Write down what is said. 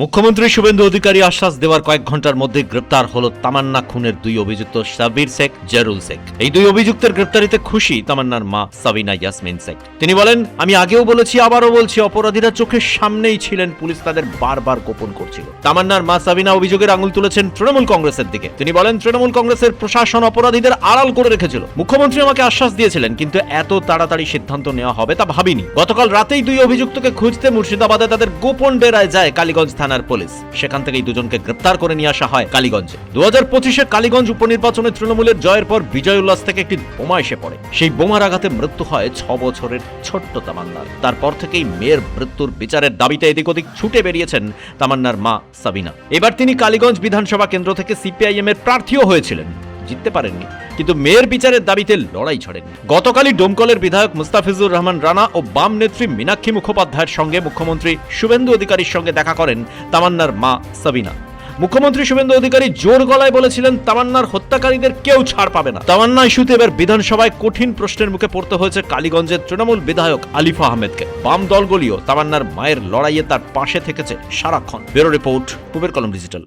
মুখ্যমন্ত্রী শুভেন্দু অধিকারী আশ্বাস দেওয়ার কয়েক ঘন্টার মধ্যে গ্রেপ্তার হল তামান্না খুনের দুই অভিযুক্ত সাব্বির শেখ, জেরুল শেখ। এই দুই অভিযুক্তের গ্রেপ্তারিতে খুশি তামান্নার মা সাবিনা ইয়াসমিন শেখ। তিনি বলেন, আমি আগেও বলেছি, আবারও বলছি, অপরাধীরা চোখের সামনেই ছিলেন, পুলিশ তাদের বারবার গোপন করছিল। তামান্নার মা সাবিনা অভিযোগের আঙুল তুলেছেন তৃণমূল কংগ্রেসের দিকে। তিনি বলেন, তৃণমূল কংগ্রেসের প্রশাসন অপরাধীদের আড়াল করে রেখেছিল। মুখ্যমন্ত্রী আমাকে আশ্বাস দিয়েছিলেন, কিন্তু এত তাড়াতাড়ি সিদ্ধান্ত নেওয়া হবে তা ভাবিনি। গতকাল রাতেই দুই অভিযুক্তকে খুঁজতে মুর্শিদাবাদে তাদের গোপন ডেরায় যায় কালীগঞ্জ থানার পুলিশ। সেখান থেকেই দুজনকে গ্রেপ্তার করে নিয়ে আসা হয় কালীগঞ্জে। 2025-এ কালীগঞ্জ উপনির্বাচনে তৃণমূলের জয়ের পর বিজয় উল্লাস থেকে একটি বোমা এসে পড়ে। সেই বোমার আঘাতে মৃত্যু হয় 6 বছরের ছোট্ট তামান্নার। তারপর থেকেই মেয়ের মৃত্যুর বিচারের দাবিতে এদিক ওদিক ছুটে বেরিয়েছেন তামান্নার মা সাবিনা। এবার তিনি কালীগঞ্জ বিধানসভা কেন্দ্র থেকে সিপিআইএম এর প্রার্থীও হয়েছিলেন, জিততে পারেননি, কিন্তু মেয়ের বিচারের দাবিতে লড়াই ছড়েননি। গতকালই ডোমকলের বিধায়ক মুস্তাফিজুর রহমান রানা ও বাম নেত্রী মীনাক্ষী মুখোপাধ্যায়ের সঙ্গে মুখ্যমন্ত্রী শুভেন্দু অধিকারীর সঙ্গে দেখা করেন তামান্নার মা সাবিনা। মুখ্যমন্ত্রী শুভেন্দু অধিকারী জোর গলায় বলেছিলেন, তামান্নার হত্যাকারীদের কেউ ছাড় পাবে না। তামান্না ইস্যুতে এবার বিধানসভায় কঠিন প্রশ্নের মুখে পড়তে হয়েছে কালীগঞ্জের তৃণমূল বিধায়ক আলিফা আহমেদকে। বাম দলগুলিও তামান্নার মায়ের লড়াইয়ে তার পাশে থেকেছে সারাক্ষণ। ব্যুরো রিপোর্ট, পূবের কলম ডিজিটাল।